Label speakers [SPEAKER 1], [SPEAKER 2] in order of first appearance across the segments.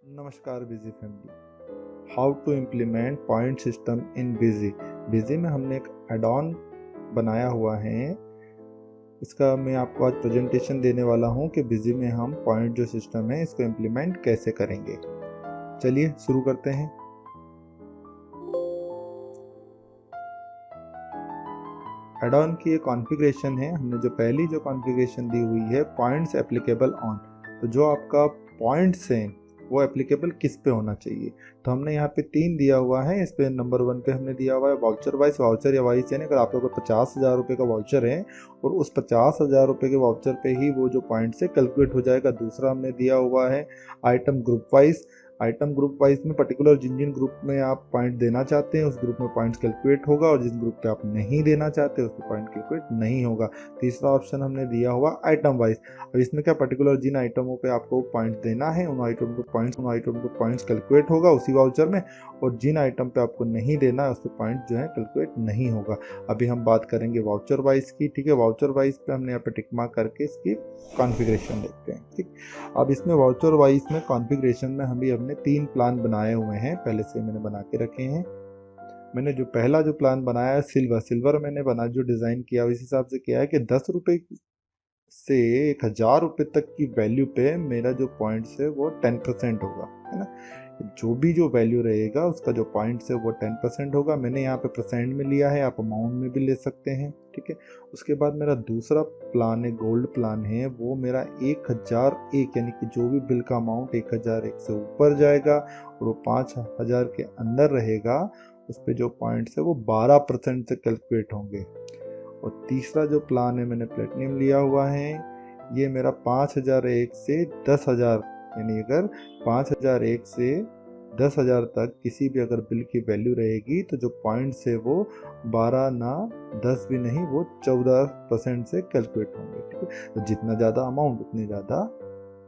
[SPEAKER 1] नमस्कार busy family. How to implement point system in busy. Busy में हमने एक एड ऑन बनाया हुआ है। इसका मैं आपको आज प्रेजेंटेशन देने वाला हूं कि बिजी में हम पॉइंट जो सिस्टम है इसको इम्प्लीमेंट कैसे करेंगे। चलिए शुरू करते हैं। एड ऑन की ये कॉन्फ़िगरेशन है। हमने जो पहली कॉन्फ़िगरेशन दी हुई है पॉइंट्स एप्लीकेबल ऑन, तो जो आपका पॉइंट्स हैं वो एप्लीकेबल किस पे होना चाहिए। तो हमने यहाँ पे 3 दिया हुआ है। इस पे नंबर 1 पे हमने दिया हुआ है वाउचर वाइज। वाउचर या वाइज यानी अगर आप लोगों को 50,000 रुपये का वाउचर है और उस 50,000 रुपये के वाउचर पे ही वो जो पॉइंट से कैलकुलेट हो जाएगा। दूसरा हमने दिया हुआ है item group wise. Item group wise में पर्टिकुलर जिन जिन ग्रुप में आप पॉइंट देना चाहते हैं उस ग्रुप में पॉइंट्स कैलकुलेट होगा, और जिस ग्रुप पे आप नहीं देना चाहते उस पे पॉइंट कैलकुलेट नहीं होगा। तीसरा ऑप्शन हमने दिया हुआ आइटम वाइज। अब इसमें क्या पर्टिकुलर जिन आइटमों पे आपको पॉइंट देना है उन आइटम को पॉइंट्स कैलकुलेट होगा उसी वाउचर में, और जिन आइटम पे आपको नहीं देना है उस पे पॉइंट जो है कैलकुलेट नहीं होगा। अभी हम बात करेंगे वाउचर वाइज की। ठीक है, वाउचर वाइज पे हमने यहाँ पे टिक मार्क करके इसकी कॉन्फ़िगरेशन देखते हैं। ठीक, अब इसमें वाउचर वाइज में कॉन्फ़िगरेशन में हमने 3 प्लान बनाए हुए हैं, पहले से मैंने बना के रखे हैं। मैंने जो पहला प्लान बनाया है सिल्वर मैंने बना जो डिज़ाइन किया इस हिसाब से किया है कि 10 रुपये से 1,000 रुपये तक की वैल्यू पे मेरा जो पॉइंट्स है वो 10% होगा, है ना। जो वैल्यू रहेगा उसका जो पॉइंट्स है वो 10% होगा। मैंने यहाँ पे परसेंट में लिया है, आप अमाउंट में भी ले सकते हैं। ठीक है, उसके बाद मेरा दूसरा प्लान है गोल्ड प्लान है, वो मेरा 1,001 यानी कि जो भी बिल का अमाउंट 1,001 से ऊपर जाएगा और वो 5,000 के अंदर रहेगा उस पर जो पॉइंट्स है वो 12% से कैलकुलेट होंगे। और तीसरा जो प्लान है मैंने प्लेटिनम लिया हुआ है, ये मेरा 5,001 से 10,000 यानी अगर 5,001 से 10,000 तक किसी भी अगर बिल की वैल्यू रहेगी तो जो पॉइंट्स है वो 12 ना 10 भी नहीं वो 14% से कैलकुलेट होंगे। ठीक है, तो जितना ज़्यादा अमाउंट उतने ज़्यादा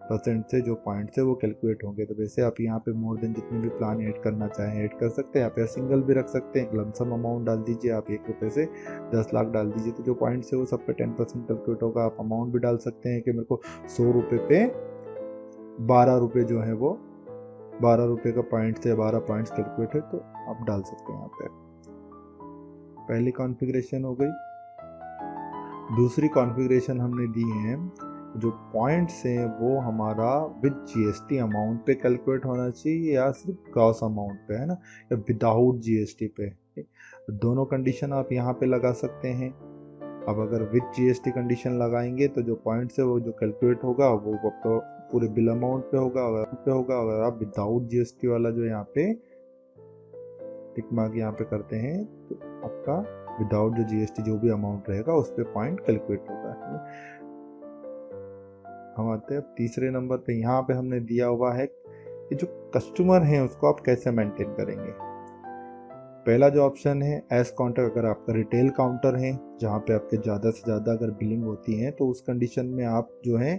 [SPEAKER 1] परसेंट से जो पॉइंट है वो कैलकुलेट होंगे। तो वैसे आप यहाँ पे मोर देन जितने भी प्लान ऐड करना चाहें ऐड कर सकते हैं। आप यहाँ सिंगल भी रख सकते हैं, लमसम अमाउंट डाल दीजिए, आप 1 रुपये से 10 लाख डाल दीजिए तो जो पॉइंट्स है वो सब पे 10% कैलकुलेट होगा। आप अमाउंट भी डाल सकते हैं कि मेरे को 100 रुपये पे 12 रुपये जो है वो 12 रुपये का पॉइंट से 12 पॉइंट्स कैलकुलेट है, तो आप डाल सकते हैं यहाँ पे। पहली कॉन्फ़िगरेशन हो गई। दूसरी कॉन्फ़िगरेशन हमने दी है जो पॉइंट्स हैं वो हमारा विद जीएसटी अमाउंट पे कैलकुलेट होना चाहिए या सिर्फ ग्रॉस अमाउंट पे, है ना, या विदाउट जीएसटी पे। दोनों कंडीशन आप यहाँ पे लगा सकते हैं। अब अगर विद जीएसटी कंडीशन लगाएंगे तो जो पॉइंट्स है वो जो कैलकुलेट होगा वो आपको पूरे बिल अमाउंट पे होगा। अगर आप विदाउट जीएसटी वाला जो यहाँ पे टिक मार्क यहाँ पे करते हैं तो आपका विदाउट जो जीएसटी जो भी अमाउंट रहेगा उस पर पॉइंट कैलकुलेट होगा। हम आते हैं अब तीसरे नंबर पे। यहाँ पे हमने दिया हुआ है कि जो कस्टमर हैं उसको आप कैसे मेंटेन करेंगे। पहला जो ऑप्शन है एज काउंटर। अगर आपका रिटेल काउंटर है जहाँ पे आपके ज़्यादा से ज़्यादा अगर बिलिंग होती है तो उस कंडीशन में आप जो है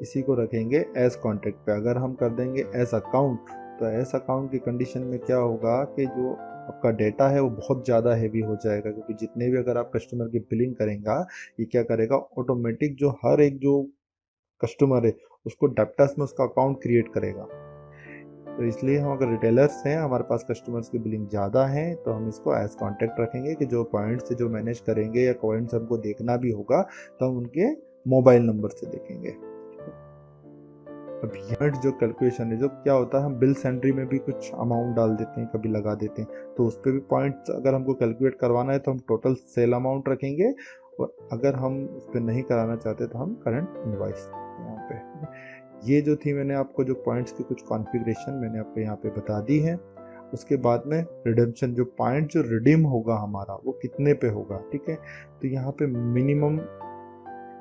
[SPEAKER 1] इसी को रखेंगे एज कॉन्टैक्ट पे। अगर हम कर देंगे एज अकाउंट तो एज अकाउंट की कंडीशन में क्या होगा कि जो आपका डेटा है वो बहुत ज़्यादा हैवी हो जाएगा, क्योंकि जितने भी अगर आप कस्टमर की बिलिंग करेंगे ये क्या करेगा ऑटोमेटिक जो हर एक जो कस्टमर है उसको डेप्टर्स में उसका अकाउंट क्रिएट करेगा। तो इसलिए हम अगर रिटेलर्स हैं हमारे पास कस्टमर्स की बिलिंग ज़्यादा है तो हम इसको एज कॉन्टैक्ट रखेंगे कि जो पॉइंट्स से जो मैनेज करेंगे या पॉइंट्स हमको देखना भी होगा तो हम उनके मोबाइल नंबर से देखेंगे। अब यहाँ जो कैलकुलेशन है जो क्या होता है हम बिल सेंट्री में भी कुछ अमाउंट डाल देते हैं, कभी लगा देते हैं, तो उस पर भी पॉइंट्स अगर हमको कैलकुलेट करवाना है तो हम टोटल सेल अमाउंट रखेंगे, और अगर हम उस पर नहीं कराना चाहते तो हम करंट इनवॉइस यहाँ पे। ये जो थी मैंने आपको जो पॉइंट्स की कुछ कॉन्फ़िगरेशन मैंने आपको यहाँ पे बता दी है। उसके बाद में रिडेम्पशन जो पॉइंट जो रिडीम होगा हमारा वो कितने पे होगा। ठीक है, तो यहाँ पे मिनिमम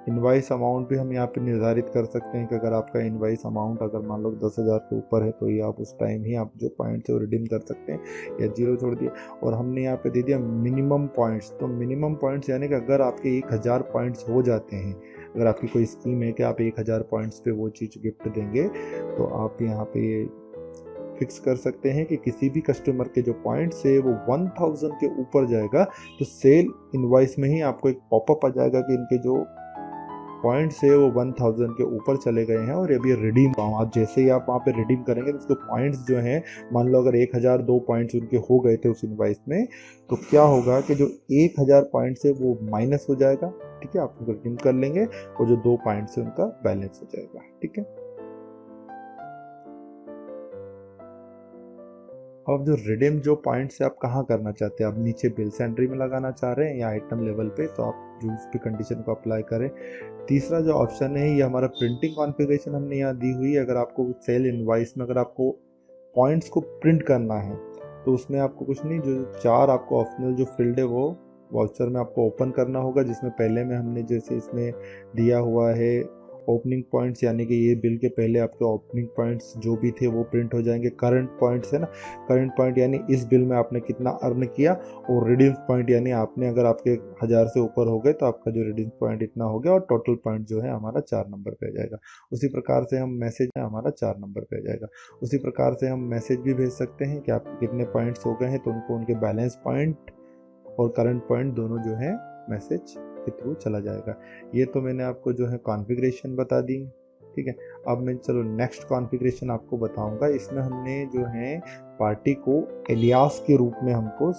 [SPEAKER 1] इनवाइस अमाउंट भी हम यहाँ पे निर्धारित कर सकते हैं कि अगर आपका इनवाइस अमाउंट अगर मान लो 10,000 के ऊपर है तो ये आप उस टाइम ही आप जो पॉइंट्स है वो रिडीम कर सकते हैं या जीरो छोड़ दिया। और हमने यहाँ पे दे दिया मिनिमम पॉइंट्स। तो मिनिमम पॉइंट्स यानी कि अगर आपके 1,000 पॉइंट्स हो जाते हैं, अगर आपकी कोई स्कीम है कि आप 1,000 पॉइंट्स पे वो चीज़ गिफ्ट देंगे तो आप यहाँ पे फिक्स कर सकते हैं कि किसी भी कस्टमर के जो पॉइंट्स है वो 1,000 के ऊपर जाएगा तो सेल इनवाइस में ही आपको एक पॉपअप आ जाएगा कि इनके जो पॉइंट्स है वो 1000 के ऊपर चले गए हैं और अभी रिडीम आप जैसे ही आप वहाँ पे रिडीम करेंगे तो उसके पॉइंट्स जो हैं, मान लो अगर 1002 पॉइंट्स उनके हो गए थे उस इनवाइस में, तो क्या होगा कि जो 1000 पॉइंट्स है वो माइनस हो जाएगा, ठीक है, आप उनको रिडीम कर लेंगे और जो 2 पॉइंट्स है उनका बैलेंस हो जाएगा, ठीक है। अब जो रिडीम जो पॉइंट्स है आप कहाँ करना चाहते हैं, आप नीचे बिल्स एंट्री में लगाना चाह रहे हैं या आइटम लेवल पे, तो आप जो उसकी कंडीशन को अप्लाई करें। तीसरा जो ऑप्शन है ये हमारा प्रिंटिंग कॉन्फ़िगरेशन हमने यहाँ दी हुई है। अगर आपको सेल इनवाइस में अगर आपको पॉइंट्स को प्रिंट करना है तो उसमें आपको कुछ नहीं, जो 4 आपको ऑप्शनल जो फील्ड है वो वाउचर में आपको ओपन करना होगा, जिसमें पहले में हमने जैसे इसमें दिया हुआ है ओपनिंग पॉइंट्स, यानी कि ये बिल के पहले आपके ओपनिंग पॉइंट्स जो भी थे वो प्रिंट हो जाएंगे। करंट पॉइंट्स है ना, करंट पॉइंट यानी इस बिल में आपने कितना अर्न किया, और रिडीम पॉइंट यानी आपने अगर आपके 1000 से ऊपर हो गए तो आपका जो रिडीम पॉइंट इतना हो गया, और टोटल पॉइंट जो है हमारा 4 नंबर पे आ जाएगा। उसी प्रकार से हम मैसेज हमारा 4 नंबर पे आ जाएगा। उसी प्रकार से हम मैसेज भी भेज सकते हैं कि आपके कितने पॉइंट्स हो गए हैं, तो उनको उनके बैलेंस पॉइंट और करंट पॉइंट दोनों जो है मैसेज के थ्रू चला जाएगा। ये तो मैंने आपको जो है कॉन्फ़िगरेशन बता दी, ठीक है। अब मैं चलो नेक्स्ट कॉन्फ़िगरेशन आपको बताऊंगा। इसमें हमने जो है पार्टी को एलियास के रूप में हमको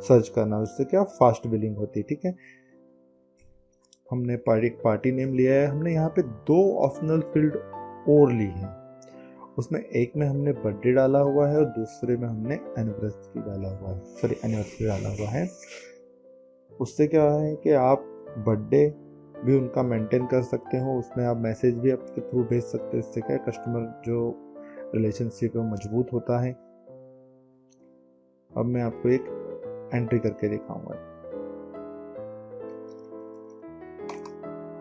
[SPEAKER 1] सर्च करना, उससे क्या फास्ट बिलिंग होती है, ठीक है। हमने पार्टी नेम लिया है, हमने यहाँ पे 2 ऑप्शनल फील्ड और ली है। उसमें एक में हमने बर्थडे डाला हुआ है और दूसरे में हमने एनिवर्सरी डाला हुआ है, सॉरी एनिवर्सरी डाला हुआ है। उससे क्या है कि आप बर्थडे भी उनका मेंटेन कर सकते हो, उसमें आप मैसेज भी आपके थ्रू भेज सकते हो। इससे क्या है, कस्टमर जो रिलेशनशिप है मजबूत होता है। अब मैं आपको एक एंट्री करके दिखाऊंगा।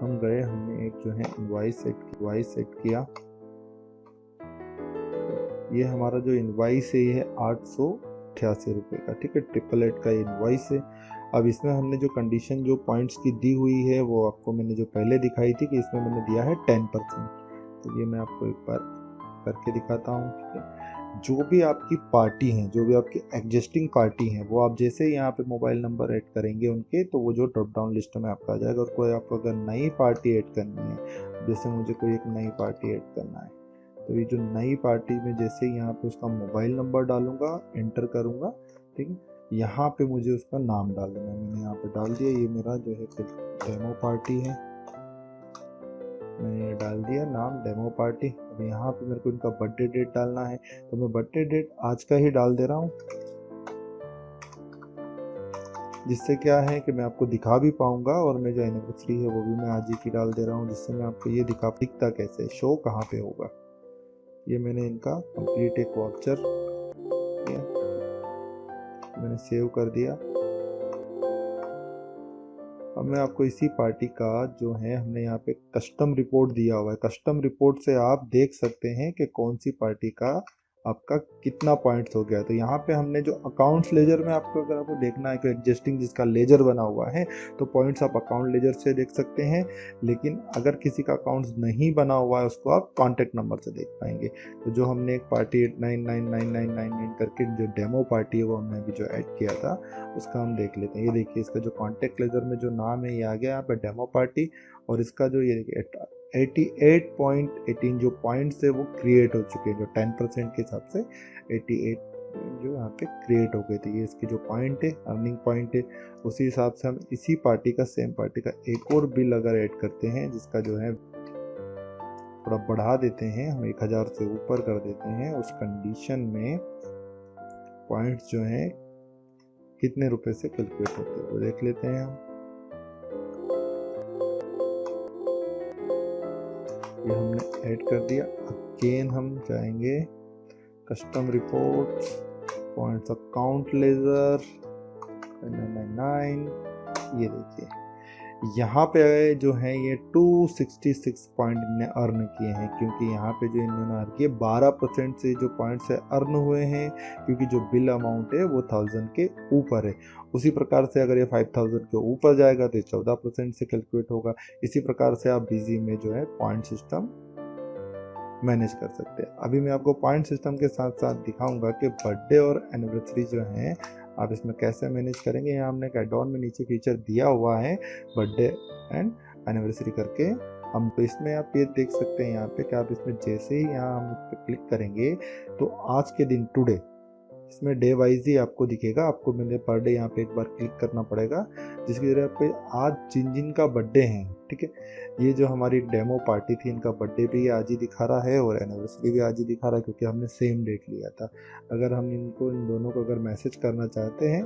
[SPEAKER 1] हम गए, हमने एक जो है इनवॉइस सेट किया। ये हमारा जो इनवॉइस है ये है 888 रुपये का, ठीक है, 888 का इनवॉइस है। अब इसमें हमने जो कंडीशन जो पॉइंट्स की दी हुई है वो आपको मैंने जो पहले दिखाई थी कि इसमें मैंने दिया है 10%। तो ये मैं आपको एक बार करके दिखाता हूँ, ठीक है। जो भी आपकी पार्टी हैं, जो भी आपकी एग्जिस्टिंग पार्टी हैं, वो आप जैसे ही यहाँ पे मोबाइल नंबर ऐड करेंगे उनके, तो वो जो ड्रॉप डाउन लिस्ट में आपका आ जाएगा। और कोई आपको अगर नई पार्टी ऐड करनी है, जैसे मुझे कोई एक नई पार्टी ऐड करना है, तो ये जो नई पार्टी में जैसे ही यहाँ पे उसका मोबाइल नंबर डालूंगा, एंटर करूँगा, ठीक है, यहाँ पे मुझे उसका नाम डाल देना है। मैंने यहाँ पे डाल दिया, ये मेरा जो है डेमो पार्टी है, मैंने डाल दिया नाम डेमो पार्टी। अब यहाँ पे मेरे को इनका बर्थडे डेट डालना है, तो मैं बर्थडे डेट आज का ही डाल दे रहा हूँ, जिससे क्या है कि मैं आपको दिखा भी पाऊंगा, और मैं जो एनिवर्सरी है वो भी मैं आज ही की डाल दे रहा हूँ, जिससे मैं आपको ये दिखता कैसे, शो कहाँ पे होगा। ये मैंने इनका कंप्लीट एक वाउचर मैंने सेव कर दिया। अब मैं आपको इसी पार्टी का जो है, हमने यहाँ पे कस्टम रिपोर्ट दिया हुआ है, कस्टम रिपोर्ट से आप देख सकते हैं कि कौन सी पार्टी का आपका कितना पॉइंट्स हो गया। तो यहाँ पे हमने जो अकाउंट्स लेजर में आपको अगर आपको देखना है कि एग्जिस्टिंग जिसका लेजर बना हुआ है, तो पॉइंट्स आप अकाउंट लेजर से देख सकते हैं। लेकिन अगर किसी का अकाउंट्स नहीं बना हुआ है उसको आप कॉन्टैक्ट नंबर से देख पाएंगे। तो जो हमने एक पार्टी 899999 करके जो डेमो पार्टी है वो हमने अभी जो ऐड किया था, उसका हम देख लेते हैं। ये देखिए, इसका जो कॉन्टैक्ट लेजर में जो नाम है ये आ गया यहाँ पे डेमो पार्टी, और इसका जो ये देखिए 88.18 जो पॉइंट्स है वो क्रिएट हो चुके हैं, जो 10% के हिसाब से 88 जो यहाँ पे क्रिएट हो गए थे। ये इसके जो पॉइंट है, अर्निंग पॉइंट है। उसी हिसाब से हम इसी पार्टी का, सेम पार्टी का एक और बिल अगर ऐड करते हैं, जिसका जो है थोड़ा बढ़ा देते हैं, हम 1000 से ऊपर कर देते हैं, उस कंडीशन में पॉइंट्स जो है कितने रुपए से कैलकुलेट होते हैं वो देख लेते हैं हम। ये हमने ऐड कर दिया। अगेन हम जाएंगे custom report, points account laser 999, ये देखिए यहाँ पे जो है ये 266 पॉइंट इनने अर्न किए हैं, क्योंकि यहाँ पे जो इन्होंने अर्न किए 12% से जो पॉइंट से अर्न हुए हैं, क्योंकि जो बिल अमाउंट है वो 1000 के ऊपर है। उसी प्रकार से अगर ये 5000 के ऊपर जाएगा तो 14% से कैलकुलेट होगा। इसी प्रकार से आप बिजी में जो है पॉइंट सिस्टम मैनेज कर सकते हैं। अभी मैं आपको पॉइंट सिस्टम के साथ साथ दिखाऊंगा कि बर्थडे और एनिवर्सरी जो है आप इसमें कैसे मैनेज करेंगे। यहाँ हमने एक एड ऑन में नीचे फीचर दिया हुआ है बर्थडे एंड एनिवर्सरी करके हम, तो इसमें आप ये देख सकते हैं यहाँ पे कि आप इसमें जैसे ही यहाँ हम इस पर क्लिक करेंगे तो आज के दिन टुडे इसमें डे वाइज ही आपको दिखेगा। आपको मैंने पर डे यहाँ पे एक बार क्लिक करना पड़ेगा, जिसकी वजह पे आज जिन जिन का बर्थडे है, ठीक है, ये जो हमारी डेमो पार्टी थी इनका बर्थडे भी आज ही दिखा रहा है और एनिवर्सरी भी आज ही दिखा रहा है, क्योंकि हमने सेम डेट लिया था। अगर हम इनको इन दोनों को अगर मैसेज करना चाहते हैं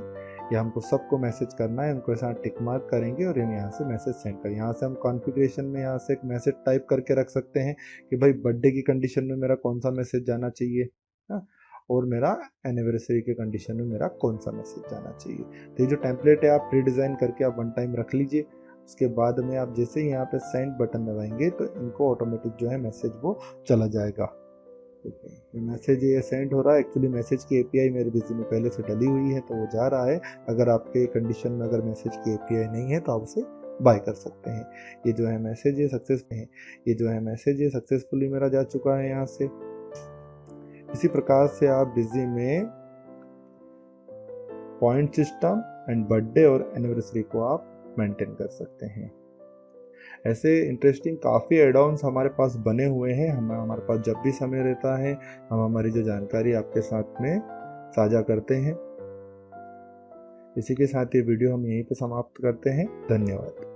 [SPEAKER 1] या हमको सबको मैसेज करना है, उनको ऐसा टिक मार्क करेंगे और यहाँ से मैसेज सेंड करें। यहाँ से हम कॉन्फ़िगरेशन में यहाँ से एक मैसेज टाइप करके रख सकते हैं कि भाई बर्थडे की कंडीशन में मेरा कौन सा मैसेज जाना चाहिए, हाँ, और मेरा एनिवर्सरी के कंडीशन में मेरा कौन सा मैसेज जाना चाहिए। तो ये जो टेम्पलेट है आप रीडिज़ाइन करके आप वन टाइम रख लीजिए। उसके बाद में आप जैसे ही यहाँ पे सेंड बटन दबाएंगे तो इनको ऑटोमेटिक जो है मैसेज वो चला जाएगा। ये मैसेज ये सेंड हो रहा है, एक्चुअली मैसेज की एपीआई मेरे बिजी में पहले से डली हुई है तो वो जा रहा है। अगर आपके कंडीशन में अगर मैसेज की एपीआई नहीं है तो आप उसे बाय कर सकते हैं। ये जो है मैसेज ये सक्सेसफुल है, ये जो है मैसेज ये सक्सेसफुली मेरा जा चुका है यहाँ से। इसी प्रकार से आप बिजी में पॉइंट सिस्टम एंड बर्थडे और एनिवर्सरी को आप मेंटेन कर सकते हैं। ऐसे इंटरेस्टिंग काफ़ी एड ऑन्स हमारे पास बने हुए हैं। हमारे पास जब भी समय रहता है हम हमारी जो जानकारी आपके साथ में साझा करते हैं। इसी के साथ ये वीडियो हम यहीं पे समाप्त करते हैं। धन्यवाद।